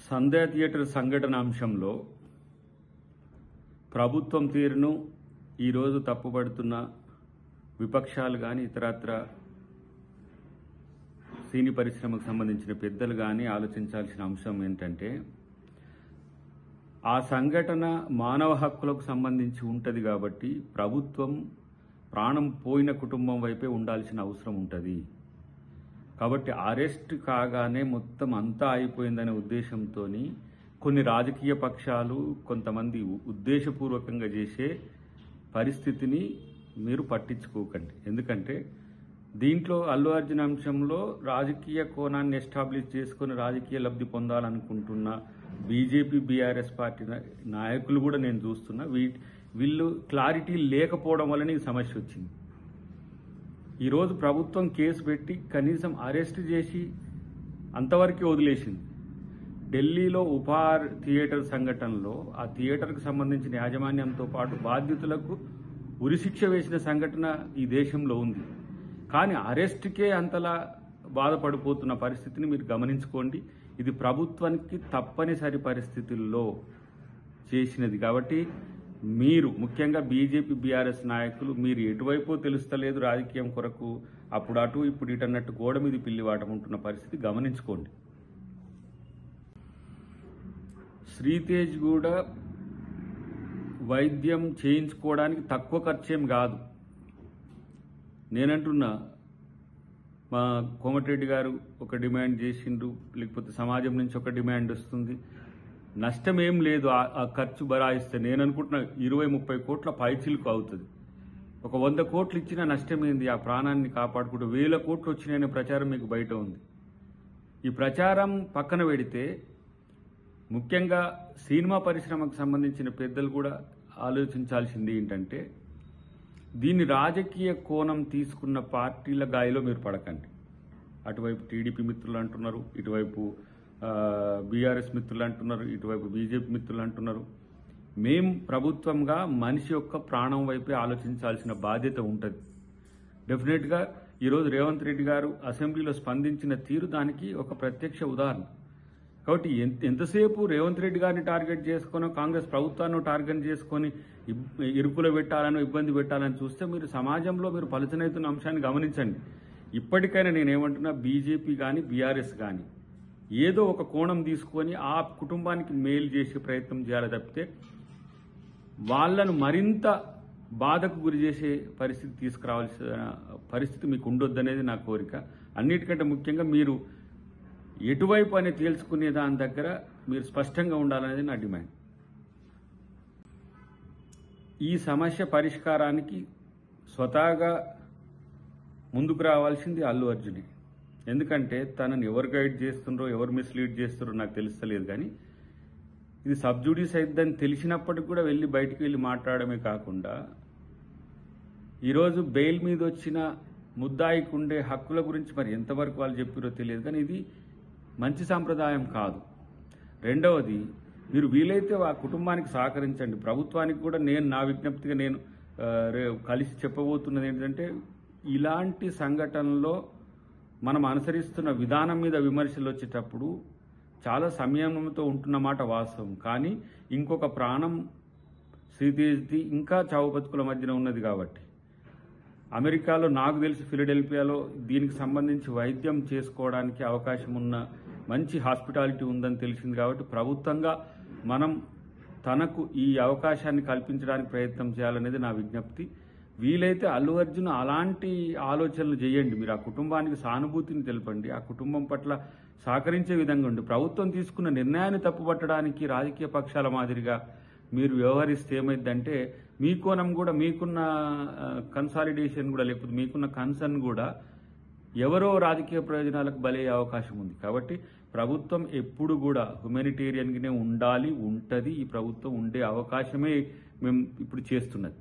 సంధ్యా theatre సంఘటన అంశంలో ప్రభుత్వం తీరును ఈరోజు తప్పుపడుతున్న విపక్షాలు కానీ ఇతరత్ర సినీ పరిశ్రమకు సంబంధించిన పెద్దలు కానీ ఆలోచించాల్సిన అంశం ఏంటంటే ఆ సంఘటన మానవ హక్కులకు సంబంధించి ఉంటుంది కాబట్టి ప్రభుత్వం ప్రాణం పోయిన కుటుంబం వైపే ఉండాల్సిన అవసరం ఉంటుంది. కాబట్టి అరెస్ట్ కాగానే మొత్తం అంతా అయిపోయిందనే ఉద్దేశంతో కొన్ని రాజకీయ పక్షాలు కొంతమంది ఉద్దేశపూర్వకంగా చేసే పరిస్థితిని మీరు పట్టించుకోకండి. ఎందుకంటే దీంట్లో అల్లు అర్జున్ అంశంలో రాజకీయ కోణాన్ని ఎస్టాబ్లిష్ చేసుకుని రాజకీయ లబ్ధి పొందాలనుకుంటున్న బీజేపీ బీఆర్ఎస్ పార్టీ నాయకులు కూడా నేను చూస్తున్నా. వీళ్ళు క్లారిటీ లేకపోవడం వల్లనే ఈ సమస్య వచ్చింది. ఈరోజు ప్రభుత్వం కేసు పెట్టి కనీసం అరెస్ట్ చేసి అంతవరకే వదిలేసింది. ఢిల్లీలో ఉపహార్ థియేటర్ సంఘటనలో ఆ థియేటర్కు సంబంధించిన యాజమాన్యంతో పాటు బాధ్యతలకు ఉరిశిక్ష వేసిన సంఘటన ఈ దేశంలో ఉంది. కానీ అరెస్ట్కే అంతలా బాధపడిపోతున్న పరిస్థితిని మీరు గమనించుకోండి. ఇది ప్రభుత్వానికి తప్పనిసరి పరిస్థితుల్లో చేసినది. కాబట్టి మీరు ముఖ్యంగా బీజేపీ బీఆర్ఎస్ నాయకులు మీరు ఎటువైపు తెలుస్తలేదు రాజకీయం కొరకు, అప్పుడు అటు ఇప్పుడు ఇటు అన్నట్టు గోడ మీద పిల్లివాటం ఉంటున్న పరిస్థితి గమనించుకోండి. శ్రీతేజ్ కూడా వైద్యం చేయించుకోవడానికి తక్కువ ఖర్చేం కాదు. నేనంటున్నా మా కోమటిరెడ్డి గారు ఒక డిమాండ్ చేసిండ్రు, లేకపోతే సమాజం నుంచి ఒక డిమాండ్ వస్తుంది. నష్టం ఏం లేదు ఆ ఖర్చు బరాయిస్తే. నేను అనుకుంటున్నా 20-30 కోట్ల పైచిలుకు అవుతుంది. ఒక 100 కోట్లు ఇచ్చినా నష్టం ఏంది? ఆ ప్రాణాన్ని కాపాడుకుంటూ 1000 కోట్లు వచ్చినాయనే ప్రచారం మీకు బయట ఉంది. ఈ ప్రచారం పక్కన పెడితే ముఖ్యంగా సినిమా పరిశ్రమకు సంబంధించిన పెద్దలు కూడా ఆలోచించాల్సింది ఏంటంటే దీన్ని రాజకీయ కోణం తీసుకున్న పార్టీల గాయలో మీరు పడకండి. అటువైపు టీడీపీ మిత్రులు అంటున్నారు, ఇటువైపు బీఆర్ఎస్ మిత్రులు అంటున్నారు, ఇటువైపు బీజేపీ మిత్రులు అంటున్నారు. మేం ప్రభుత్వంగా మనిషి యొక్క ప్రాణం వైపే ఆలోచించాల్సిన బాధ్యత ఉంటుంది. డెఫినెట్గా ఈరోజు రేవంత్ రెడ్డి గారు అసెంబ్లీలో స్పందించిన తీరు దానికి ఒక ప్రత్యక్ష ఉదాహరణ. కాబట్టి ఎంతసేపు రేవంత్ రెడ్డి గారిని టార్గెట్ చేసుకుని కాంగ్రెస్ ప్రభుత్వాన్ని టార్గెట్ చేసుకొని ఇరుకులో పెట్టాలని ఇబ్బంది పెట్టాలని చూస్తే మీరు సమాజంలో మీరు పలుచనైతున్న అంశాన్ని గమనించండి. ఇప్పటికైనా నేనేమంటున్నా, బీజేపీ కానీ బీఆర్ఎస్ కానీ ఏదో ఒక కోణం తీసుకొని ఆ కుటుంబానికి మేలు చేసే ప్రయత్నం చేయాలి తప్పితే వాళ్లను మరింత బాధకు గురి చేసే పరిస్థితి తీసుకురావాల్సిన పరిస్థితి మీకు ఉండొద్దనేది నా కోరిక. అన్నిటికంటే ముఖ్యంగా మీరు ఎటువైపు అని తేల్చుకునే దాని దగ్గర మీరు స్పష్టంగా ఉండాలనేది నా డిమాండ్. ఈ సమస్య పరిష్కారానికి స్వతహాగా ముందుకు రావాల్సింది అల్లు అర్జునే. ఎందుకంటే తనని ఎవరు గైడ్ చేస్తుండ్రో ఎవరు మిస్లీడ్ చేస్తుండ్రో నాకు తెలుస్తలేదు. కానీ ఇది సబ్జుడీస్ అయిద్దని తెలిసినప్పటికి కూడా బయటికి వెళ్ళి మాట్లాడమే కాకుండా ఈరోజు బెయిల్ మీద వచ్చిన ముద్దాయికి ఉండే హక్కుల గురించి మరి ఎంతవరకు వాళ్ళు చెప్పారో తెలియదు. కానీ ఇది మంచి సాంప్రదాయం కాదు. రెండవది, మీరు వీలైతే ఆ కుటుంబానికి సహకరించండి. ప్రభుత్వానికి కూడా నా విజ్ఞప్తిగా నేను కలిసి చెప్పబోతున్నది ఏంటంటే ఇలాంటి సంఘటనలో మనం అనుసరిస్తున్న విధానం మీద విమర్శలు వచ్చేటప్పుడు చాలా సంయమనంతో ఉంటున్నమాట వాస్తవం. కానీ ఇంకొక ప్రాణం శ్రీతేజ్ది ఇంకా చావు బతుకుల మధ్యన ఉన్నది. కాబట్టి అమెరికాలో నాకు తెలిసి ఫిలడెల్ఫియాలో దీనికి సంబంధించి వైద్యం చేసుకోవడానికి అవకాశం ఉన్న మంచి హాస్పిటాలిటీ ఉందని తెలిసింది. కాబట్టి ప్రభుత్వంగా మనం తనకు ఈ అవకాశాన్ని కల్పించడానికి ప్రయత్నం చేయాలనేది నా విజ్ఞప్తి. వీలైతే అల్లు అర్జున్ అలాంటి ఆలోచనలు చేయండి. మీరు ఆ కుటుంబానికి సానుభూతిని తెలపండి, ఆ కుటుంబం పట్ల సహకరించే విధంగా ఉండి ప్రభుత్వం తీసుకున్న నిర్ణయాన్ని తప్పుపట్టడానికి రాజకీయ పక్షాల మాదిరిగా మీరు వ్యవహరిస్తే ఏమైందంటే మీ కోణం కూడా మీకున్న కన్సాలిడేషన్ కూడా లేకపోతే మీకున్న కన్సర్న్ కూడా ఎవరో రాజకీయ ప్రయోజనాలకు బలయ్యే అవకాశం ఉంది. కాబట్టి ప్రభుత్వం ఎప్పుడు కూడా హ్యుమానిటేరియన్గానే ఉండాలి, ఉంటుంది. ఈ ప్రభుత్వం ఉండే అవకాశమే మేము ఇప్పుడు చేస్తున్నది.